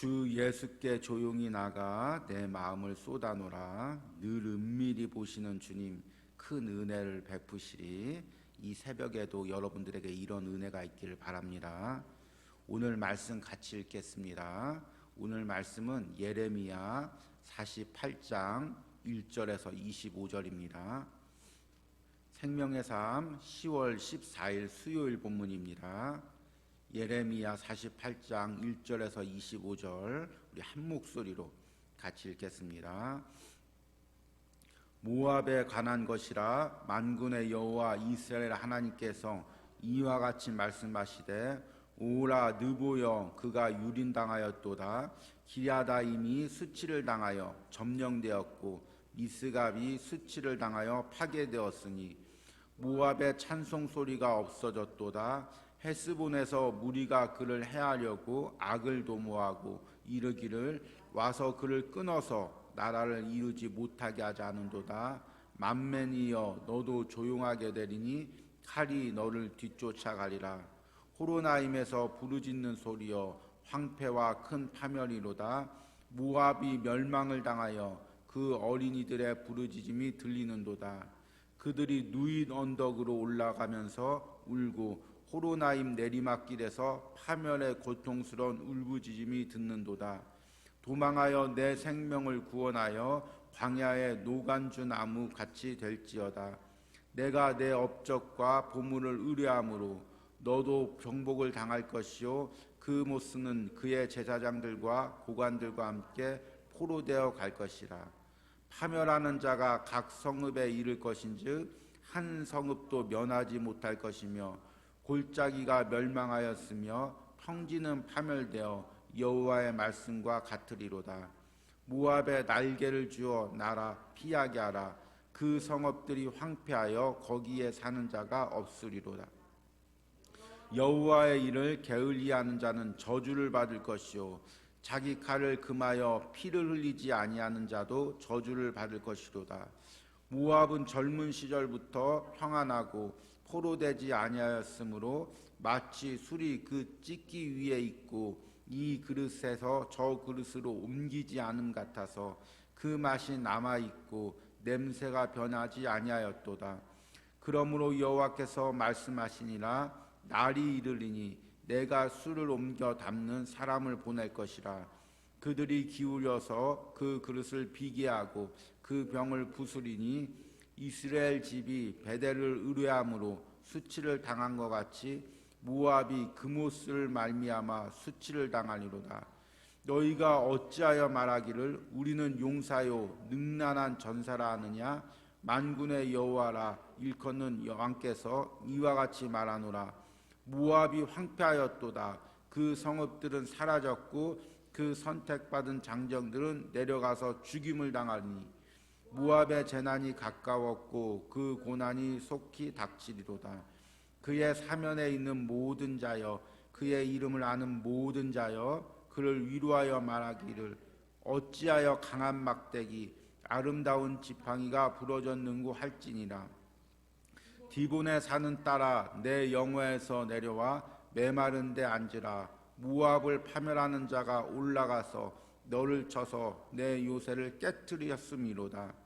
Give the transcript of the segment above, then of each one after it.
주 예수께 조용히 나가 내 마음을 쏟아놓으라. 늘 은밀히 보시는 주님 큰 은혜를 베푸시리. 이 새벽에도 여러분들에게 이런 은혜가 있기를 바랍니다. 오늘 말씀 같이 읽겠습니다. 오늘 말씀은 예레미야 48장 1절에서 25절입니다. 생명의 삶 10월 14일 수요일 본문입니다. 예레미야 48장 1절에서 25절 우리 한 목소리로 같이 읽겠습니다. 모압에 관한 것이라 만군의 여호와 이스라엘 하나님께서 이와 같이 말씀하시되 오라 느보여 그가 유린당하였도다. 기랴다임이 수치를 당하여 점령되었고 미스갑이 수치를 당하여 파괴되었으니 모압의 찬송 소리가 없어졌도다. 헤스본에서 무리가 그를 해하려고 악을 도모하고 이르기를 와서 그를 끊어서 나라를 이루지 못하게 하지 않은도다. 만맨이여 너도 조용하게 되리니 칼이 너를 뒤쫓아가리라. 호로나임에서 부르짖는 소리여 황폐와 큰 파멸이로다. 모압이 멸망을 당하여 그 어린이들의 부르짖음이 들리는도다. 그들이 누인 언덕으로 올라가면서 울고 호로나임 내리막길에서 파멸의 고통스러운 울부짖음이 듣는도다. 도망하여 내 생명을 구원하여 광야의 노간주 나무 같이 될지어다. 내가 내 업적과 보물을 의뢰함으로 너도 정복을 당할 것이요 그 모습은 그의 제사장들과 고관들과 함께 포로되어 갈 것이라. 파멸하는 자가 각 성읍에 이를 것인즉 한 성읍도 면하지 못할 것이며 골짜기가 멸망하였으며 평지는 파멸되어 여호와의 말씀과 같으리로다. 모압에 날개를 주어 나라 피하게 하라. 그 성읍들이 황폐하여 거기에 사는 자가 없으리로다. 여호와의 일을 게을리하는 자는 저주를 받을 것이요 자기 칼을 금하여 피를 흘리지 아니하는 자도 저주를 받을 것이로다. 모압은 젊은 시절부터 평안하고 포로되지 아니하였으므로 마치 술이 그 찢기 위에 있고 이 그릇에서 저 그릇으로 옮기지 않음 같아서 그 맛이 남아있고 냄새가 변하지 아니하였도다. 그러므로 여호와께서 말씀하시니라. 날이 이르리니 내가 술을 옮겨 담는 사람을 보낼 것이라. 그들이 기울여서 그 그릇을 비게 하고 그 병을 부수리니 이스라엘 집이 베델을 의뢰함으로 수치를 당한 것 같이 모압이 그못을 말미암아 수치를 당하리로다. 너희가 어찌하여 말하기를 우리는 용사요 능란한 전사라 하느냐. 만군의 여호와라 일컫는 왕께서 이와 같이 말하노라. 모압이 황폐하였도다. 그 성읍들은 사라졌고 그 선택받은 장정들은 내려가서 죽임을 당하니 모압의 재난이 가까웠고 그 고난이 속히 닥치리로다. 그의 사면에 있는 모든 자여 그의 이름을 아는 모든 자여 그를 위로하여 말하기를 어찌하여 강한 막대기 아름다운 지팡이가 부러졌는고 할지니라. 디본에 사는 딸아 내 영화에서 내려와 메마른 데 앉으라. 모압을 파멸하는 자가 올라가서 너를 쳐서 내 요새를 깨뜨렸음이로다.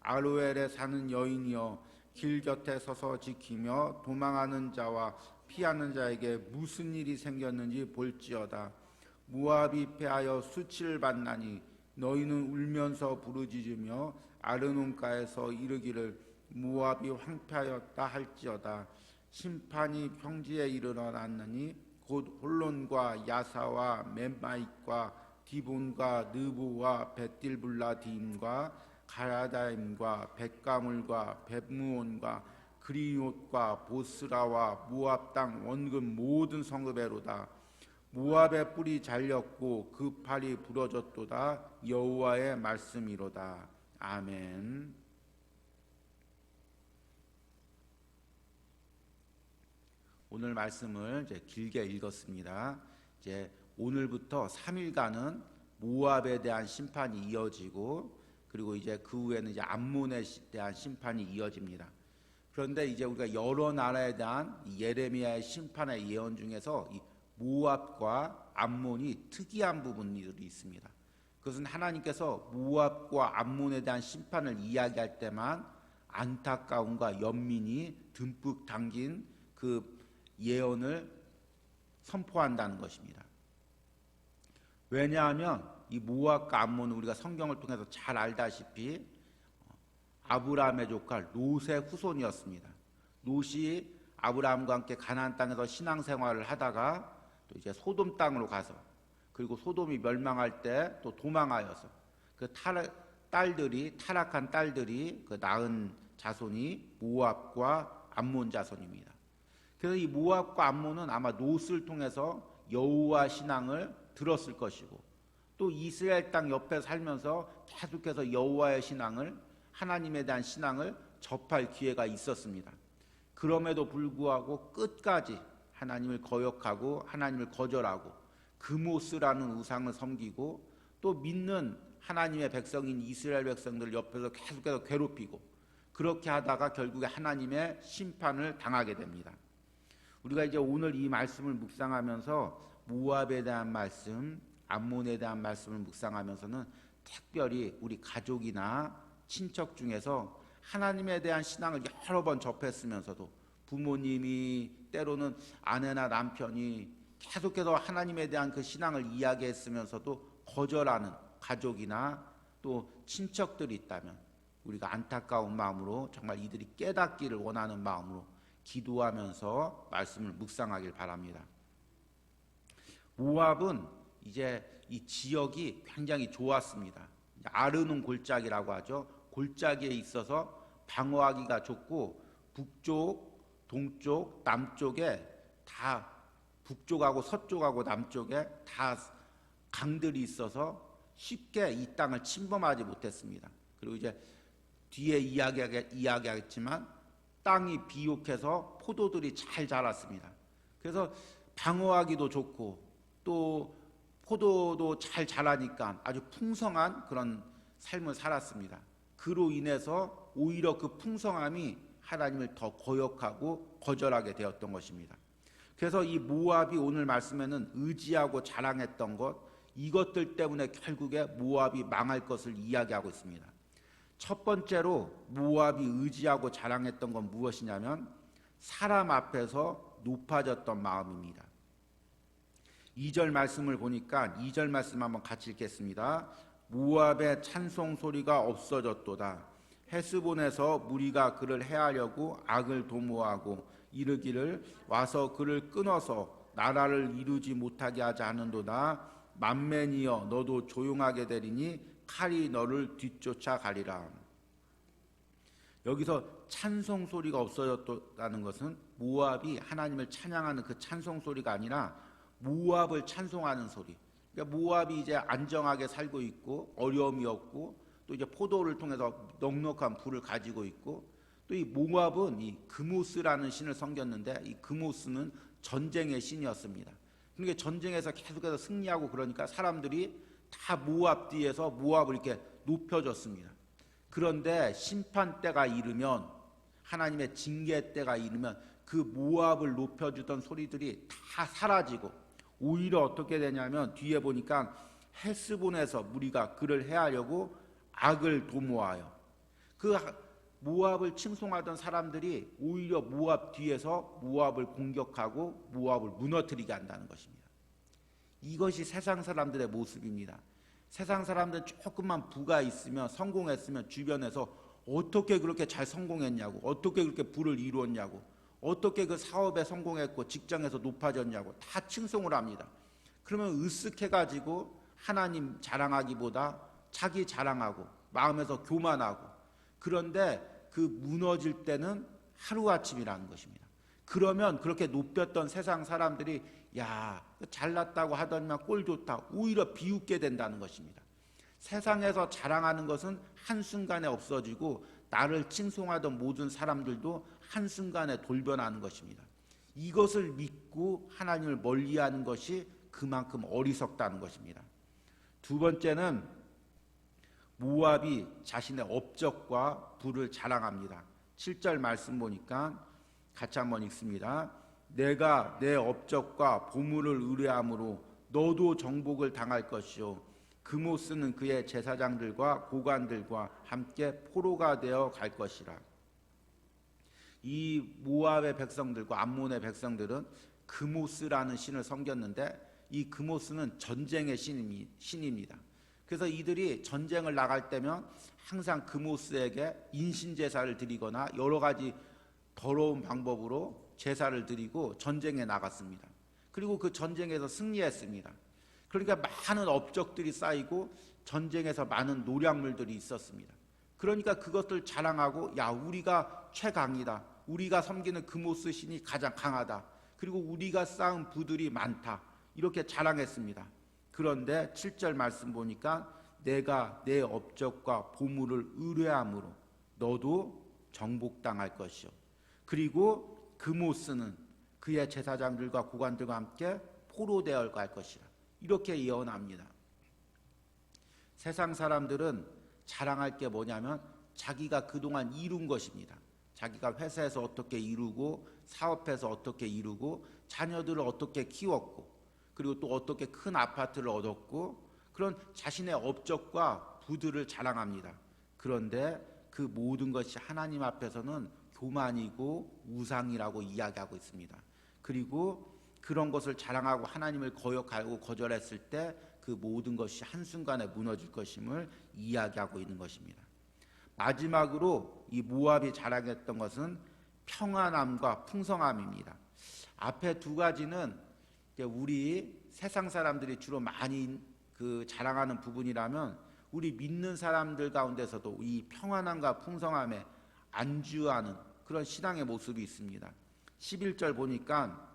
아로엘에 사는 여인이여 길 곁에 서서 지키며 도망하는 자와 피하는 자에게 무슨 일이 생겼는지 볼지어다. 모압이 패하여 수치를 받나니 너희는 울면서 부르짖으며 아르논가에서 이르기를 모압이 황폐하였다 할지어다. 심판이 평지에 이르러났느니 곧 홀론과 야사와 멤마잇과 디본과 느보와 벳딜블라디임과 가라다임과 벳가물과 벳무온과 그리옷과 보스라와 모압 땅 원근 모든 성읍에로다. 모압의 뿔이 잘렸고 그 팔이 부러졌도다. 여호와의 말씀이로다. 아멘. 오늘 말씀을 이제 길게 읽었습니다. 이제 오늘부터 3일간은 모압에 대한 심판이 이어지고 그리고 이제 그 후에는 이제 암몬에 대한 심판이 이어집니다. 그런데 이제 우리가 여러 나라에 대한 예레미야의 심판의 예언 중에서 이 모압과 암몬이 특이한 부분들이 있습니다. 그것은 하나님께서 모압과 암몬에 대한 심판을 이야기할 때만 안타까움과 연민이 듬뿍 담긴 그 예언을 선포한다는 것입니다. 왜냐하면 이 모압과 암몬은 우리가 성경을 통해서 잘 알다시피 아브라함의 조카 롯의 후손이었습니다. 롯이 아브라함과 함께 가나안 땅에서 신앙생활을 하다가 또 이제 소돔 땅으로 가서, 그리고 소돔이 멸망할 때 또 도망하여서 그 타락한 딸들이 그 낳은 자손이 모압과 암몬 자손입니다. 그래서 이 모압과 암몬은 아마 롯을 통해서 여호와 신앙을 들었을 것이고, 또 이스라엘 땅 옆에 살면서 계속해서 여호와의 신앙을, 하나님에 대한 신앙을 접할 기회가 있었습니다. 그럼에도 불구하고 끝까지 하나님을 거역하고 하나님을 거절하고 그모스라는 우상을 섬기고, 또 믿는 하나님의 백성인 이스라엘 백성들 옆에서 계속해서 괴롭히고, 그렇게 하다가 결국에 하나님의 심판을 당하게 됩니다. 우리가 이제 오늘 이 말씀을 묵상하면서 모압에 대한 말씀, 암몬에 대한 말씀을 묵상하면서는 특별히 우리 가족이나 친척 중에서 하나님에 대한 신앙을 여러 번 접했으면서도, 부모님이 때로는 아내나 남편이 계속해서 하나님에 대한 그 신앙을 이야기했으면서도 거절하는 가족이나 또 친척들이 있다면, 우리가 안타까운 마음으로 정말 이들이 깨닫기를 원하는 마음으로 기도하면서 말씀을 묵상하길 바랍니다. 모압은 이제 이 지역이 굉장히 좋았습니다. 아르논 골짜기라고 하죠. 골짜기에 있어서 방어하기가 좋고, 북쪽, 동쪽, 남쪽에 다, 북쪽하고 서쪽하고 남쪽에 다 강들이 있어서 쉽게 이 땅을 침범하지 못했습니다. 그리고 이제 뒤에 이야기하겠지만 땅이 비옥해서 포도들이 잘 자랐습니다. 그래서 방어하기도 좋고 또 포도도 잘 자라니까 아주 풍성한 그런 삶을 살았습니다. 그로 인해서 오히려 그 풍성함이 하나님을 더 거역하고 거절하게 되었던 것입니다. 그래서 이 모압이 오늘 말씀에는 의지하고 자랑했던 것, 이것들 때문에 결국에 모압이 망할 것을 이야기하고 있습니다. 첫 번째로 모압이 의지하고 자랑했던 건 무엇이냐면 사람 앞에서 높아졌던 마음입니다. 2절 말씀을 보니까 2절 말씀 한번 같이 읽겠습니다. 모압의 찬송 소리가 없어졌도다. 헤스본에서 무리가 그를 해하려고 악을 도모하고 이르기를 와서 그를 끊어서 나라를 이루지 못하게 하자 하는도다. 만맨이여 너도 조용하게 되리니 칼이 너를 뒤쫓아가리라. 여기서 찬송 소리가 없어졌다는 것은 모압이 하나님을 찬양하는 그 찬송 소리가 아니라 모압을 찬송하는 소리. 그러니까 모압이 이제 안정하게 살고 있고 어려움이 없고 또 이제 포도를 통해서 넉넉한 부를 가지고 있고, 또 이 모압은 이 그모스라는 신을 섬겼는데 이 그모스는 전쟁의 신이었습니다. 그러니까 전쟁에서 계속해서 승리하고 그러니까 사람들이 다 모압 뒤에서 모압을 이렇게 높여줬습니다. 그런데 심판 때가 이르면, 하나님의 징계 때가 이르면 그 모압을 높여주던 소리들이 다 사라지고 오히려 어떻게 되냐면 뒤에 보니까 헤스본에서 무리가 그를 해하려고 악을 도모하여, 그 모압을 칭송하던 사람들이 오히려 모압 뒤에서 모압을 공격하고 모압을 무너뜨리게 한다는 것입니다. 이것이 세상 사람들의 모습입니다. 세상 사람들은 조금만 부가 있으면, 성공했으면 주변에서 어떻게 그렇게 잘 성공했냐고, 어떻게 그렇게 부를 이루었냐고, 어떻게 그 사업에 성공했고 직장에서 높아졌냐고 다 칭송을 합니다. 그러면 으쓱해가지고 하나님 자랑하기보다 자기 자랑하고 마음에서 교만하고, 그런데 그 무너질 때는 하루아침이라는 것입니다. 그러면 그렇게 높였던 세상 사람들이 야 잘났다고 하더니만 꼴 좋다, 오히려 비웃게 된다는 것입니다. 세상에서 자랑하는 것은 한순간에 없어지고 나를 칭송하던 모든 사람들도 한순간에 돌변하는 것입니다. 이것을 믿고 하나님을 멀리하는 것이 그만큼 어리석다는 것입니다. 두 번째는 모압이 자신의 업적과 부를 자랑합니다. 7절 말씀 보니까 같이 한번 읽습니다. 내가 내 업적과 보물을 의뢰함으로 너도 정복을 당할 것이요 그모스는 그의 제사장들과 고관들과 함께 포로가 되어 갈 것이라. 이 모압의 백성들과 암몬의 백성들은 그모스라는 신을 섬겼는데 이 그모스는 전쟁의 신입니다. 그래서 이들이 전쟁을 나갈 때면 항상 그모스에게 인신제사를 드리거나 여러 가지 더러운 방법으로 제사를 드리고 전쟁에 나갔습니다. 그리고 그 전쟁에서 승리했습니다. 그러니까 많은 업적들이 쌓이고 전쟁에서 많은 노략물들이 있었습니다. 그러니까 그것들 자랑하고 야 우리가 최강이다. 우리가 섬기는 그모스 신이 가장 강하다. 그리고 우리가 쌓은 부들이 많다. 이렇게 자랑했습니다. 그런데 7절 말씀 보니까 내가 내 업적과 보물을 의뢰함으로 너도 정복당할 것이요 그리고 그모스는 그의 제사장들과 고관들과 함께 포로되어 갈 것이라. 이렇게 예언합니다. 세상 사람들은 자랑할 게 뭐냐면 자기가 그동안 이룬 것입니다. 자기가 회사에서 어떻게 이루고 사업에서 어떻게 이루고 자녀들을 어떻게 키웠고 그리고 또 어떻게 큰 아파트를 얻었고 그런 자신의 업적과 부들을 자랑합니다. 그런데 그 모든 것이 하나님 앞에서는 교만이고 우상이라고 이야기하고 있습니다. 그리고 그런 것을 자랑하고 하나님을 거역하고 거절했을 때 그 모든 것이 한순간에 무너질 것임을 이야기하고 있는 것입니다. 마지막으로 이 모압이 자랑했던 것은 평안함과 풍성함입니다. 앞에 두 가지는 우리 세상 사람들이 주로 많이 자랑하는 부분이라면 우리 믿는 사람들 가운데서도 이 평안함과 풍성함에 안주하는 그런 신앙의 모습이 있습니다. 11절 보니까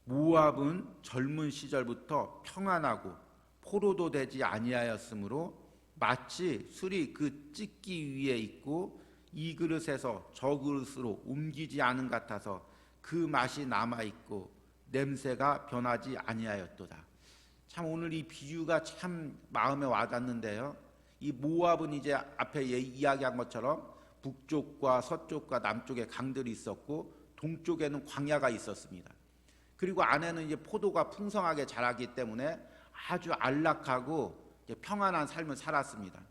모압은 젊은 시절부터 평안하고 포로도 되지 아니하였으므로 마치 술이 그 찢기 위에 있고 이 그릇에서 저 그릇으로 옮기지 않은 같아서 그 맛이 남아있고 냄새가 변하지 아니하였도다. 참 오늘 이 비유가 참 마음에 와닿는데요. 이 모압은 이제 앞에 이야기한 것처럼 북쪽과 서쪽과 남쪽에 강들이 있었고 동쪽에는 광야가 있었습니다. 그리고 안에는 이제 포도가 풍성하게 자라기 때문에 아주 안락하고 평안한 삶을 살았습니다.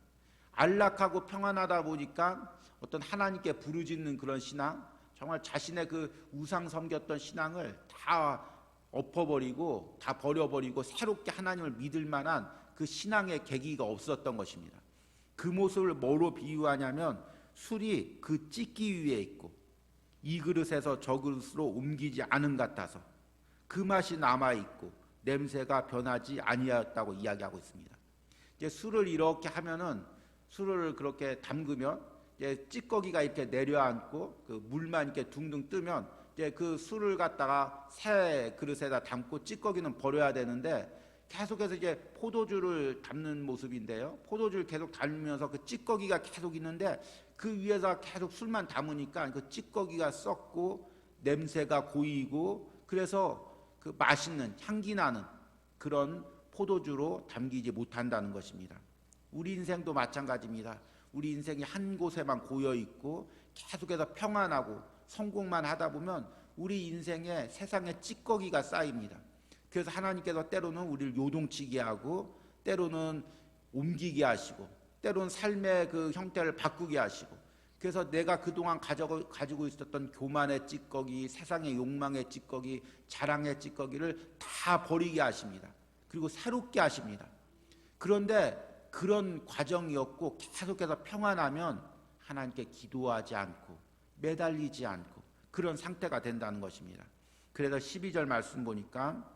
안락하고 평안하다 보니까 어떤 하나님께 부르짖는 그런 신앙, 정말 자신의 그 우상 섬겼던 신앙을 다 엎어버리고 다 버려버리고 새롭게 하나님을 믿을 만한 그 신앙의 계기가 없었던 것입니다. 그 모습을 뭐로 비유하냐면 술이 그 찢기 위에 있고 이 그릇에서 저 그릇으로 옮기지 않은 같아서 그 맛이 남아있고 냄새가 변하지 아니하였다고 이야기하고 있습니다. 이제 술을 이렇게 하면은 술을 그렇게 담그면 이제 찌꺼기가 이렇게 내려앉고 그 물만 이렇게 둥둥 뜨면 이제 그 술을 갖다가 새 그릇에다 담고 찌꺼기는 버려야 되는데 계속해서 이제 포도주를 담는 모습인데요. 포도주를 계속 담으면서 그 찌꺼기가 계속 있는데 그 위에서 계속 술만 담으니까 그 찌꺼기가 썩고 냄새가 고이고 그래서 그 맛있는 향기 나는 그런 포도주로 담기지 못한다는 것입니다. 우리 인생도 마찬가지입니다. 우리 인생이 한 곳에만 고여 있고 계속해서 평안하고 성공만 하다 보면 우리 인생에 세상에 찌꺼기가 쌓입니다. 그래서 하나님께서 때로는 우리를 요동치게 하고 때로는 옮기게 하시고 때로는 삶의 그 형태를 바꾸게 하시고 그래서 내가 그동안 가지고 있었던 교만의 찌꺼기, 세상의 욕망의 찌꺼기, 자랑의 찌꺼기를 다 버리게 하십니다. 그리고 새롭게 하십니다. 그런데 그런 과정이었고 계속해서 평안하면 하나님께 기도하지 않고 매달리지 않고 그런 상태가 된다는 것입니다. 그래서 12절 말씀 보니까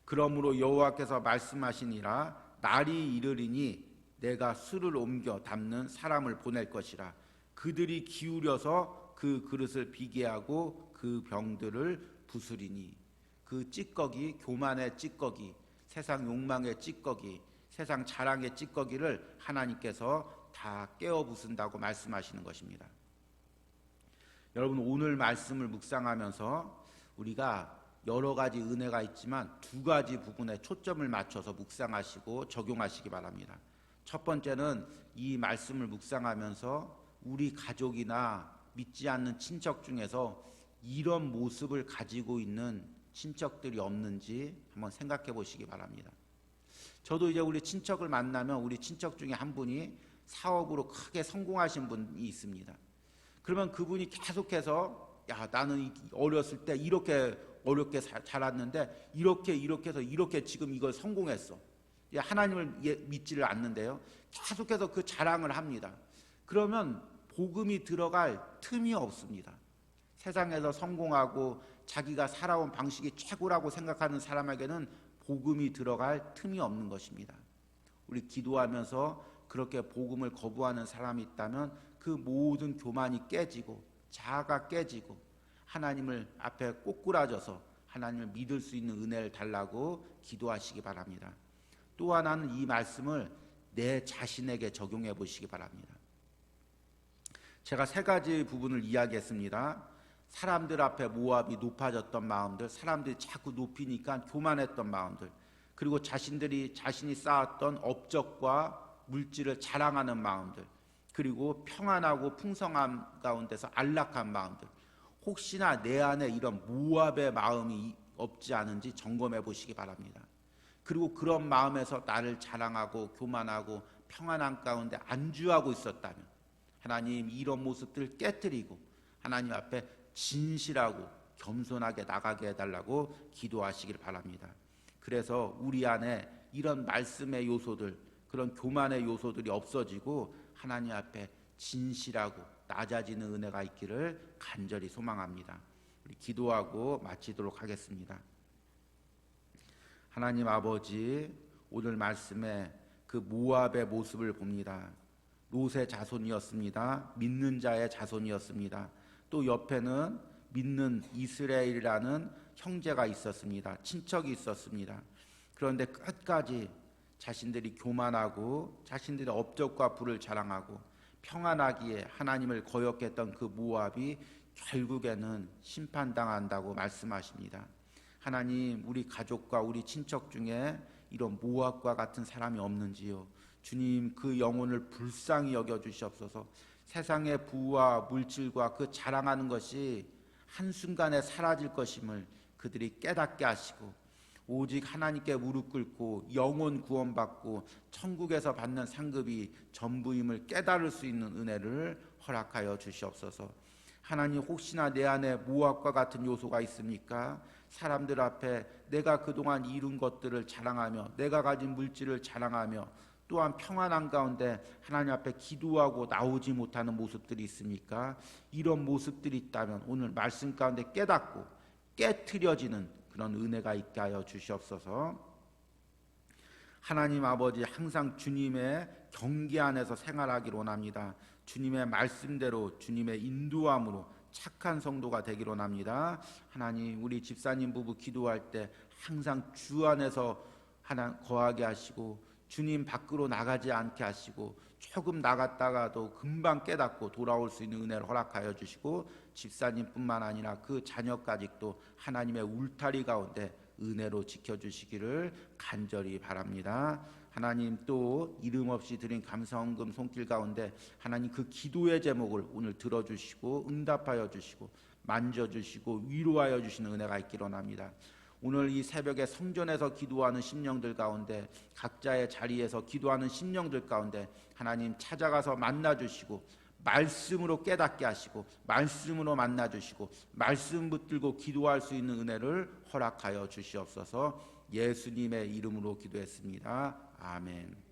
그러므로 여호와께서 말씀하시니라 날이 이르리니 내가 술을 옮겨 담는 사람을 보낼 것이라 그들이 기울여서 그 그릇을 비게 하고 그 병들을 부수리니 그 찌꺼기 교만의 찌꺼기 세상 욕망의 찌꺼기 세상 자랑의 찌꺼기를 하나님께서 다 깨어 부순다고 말씀하시는 것입니다. 여러분 오늘 말씀을 묵상하면서 우리가 여러 가지 은혜가 있지만 두 가지 부분에 초점을 맞춰서 묵상하시고 적용하시기 바랍니다. 첫 번째는 이 말씀을 묵상하면서 우리 가족이나 믿지 않는 친척 중에서 이런 모습을 가지고 있는 친척들이 없는지 한번 생각해 보시기 바랍니다. 저도 이제 우리 친척을 만나면 우리 친척 중에 한 분이 사업으로 크게 성공하신 분이 있습니다. 그러면 그분이 계속해서 야, 나는 어렸을 때 이렇게 어렵게 자랐는데 이렇게 해서 이렇게 지금 이걸 성공했어. 하나님을 믿지를 않는데요. 계속해서 그 자랑을 합니다. 그러면 복음이 들어갈 틈이 없습니다. 세상에서 성공하고 자기가 살아온 방식이 최고라고 생각하는 사람에게는 복음이 들어갈 틈이 없는 것입니다. 우리 기도하면서 그렇게 복음을 거부하는 사람이 있다면 그 모든 교만이 깨지고 자아가 깨지고 하나님을 앞에 꼬꾸라져서 하나님을 믿을 수 있는 은혜를 달라고 기도하시기 바랍니다. 또 하나는 이 말씀을 내 자신에게 적용해 보시기 바랍니다. 제가 세 가지 부분을 이야기했습니다. 사람들 앞에 모압이 높아졌던 마음들, 사람들이 자꾸 높이니까 교만했던 마음들, 그리고 자신이 쌓았던 업적과 물질을 자랑하는 마음들, 그리고 평안하고 풍성함 가운데서 안락한 마음들. 혹시나 내 안에 이런 모압의 마음이 없지 않은지 점검해 보시기 바랍니다. 그리고 그런 마음에서 나를 자랑하고 교만하고 평안한 가운데 안주하고 있었다면 하나님 이런 모습들을 깨뜨리고 하나님 앞에 진실하고 겸손하게 나가게 해달라고 기도하시길 바랍니다. 그래서 우리 안에 이런 말씀의 요소들, 그런 교만의 요소들이 없어지고 하나님 앞에 진실하고 낮아지는 은혜가 있기를 간절히 소망합니다. 우리 기도하고 마치도록 하겠습니다. 하나님 아버지, 오늘 말씀에 그 모압의 모습을 봅니다. 롯의 자손이었습니다. 믿는 자의 자손이었습니다. 또 옆에는 믿는 이스라엘이라는 형제가 있었습니다. 친척이 있었습니다. 그런데 끝까지 자신들이 교만하고 자신들의 업적과 부를 자랑하고 평안하기에 하나님을 거역했던 그 모압이 결국에는 심판당한다고 말씀하십니다. 하나님, 우리 가족과 우리 친척 중에 이런 모압과 같은 사람이 없는지요. 주님, 그 영혼을 불쌍히 여겨주시옵소서. 세상의 부와 물질과 그 자랑하는 것이 한순간에 사라질 것임을 그들이 깨닫게 하시고 오직 하나님께 무릎 꿇고 영혼 구원받고 천국에서 받는 상급이 전부임을 깨달을 수 있는 은혜를 허락하여 주시옵소서. 하나님, 혹시나 내 안에 모압과 같은 요소가 있습니까? 사람들 앞에 내가 그동안 이룬 것들을 자랑하며 내가 가진 물질을 자랑하며 또한 평안한 가운데 하나님 앞에 기도하고 나오지 못하는 모습들이 있습니까? 이런 모습들이 있다면 오늘 말씀 가운데 깨닫고 깨트려지는 그런 은혜가 있게 하여 주시옵소서. 하나님 아버지, 항상 주님의 경계 안에서 생활하기를 원합니다. 주님의 말씀대로 주님의 인도함으로 착한 성도가 되기를 원합니다. 하나님, 우리 집사님 부부 기도할 때 항상 주 안에서 하나 거하게 하시고 주님 밖으로 나가지 않게 하시고 조금 나갔다가도 금방 깨닫고 돌아올 수 있는 은혜를 허락하여 주시고 집사님뿐만 아니라 그 자녀까지도 하나님의 울타리 가운데 은혜로 지켜주시기를 간절히 바랍니다. 하나님, 또 이름 없이 드린 감사헌금 손길 가운데 하나님 그 기도의 제목을 오늘 들어주시고 응답하여 주시고 만져주시고 위로하여 주시는 은혜가 있기를 원합니다. 오늘 이 새벽에 성전에서 기도하는 심령들 가운데 각자의 자리에서 기도하는 심령들 가운데 하나님 찾아가서 만나주시고 말씀으로 깨닫게 하시고 말씀으로 만나주시고 말씀 붙들고 기도할 수 있는 은혜를 허락하여 주시옵소서. 예수님의 이름으로 기도했습니다. 아멘.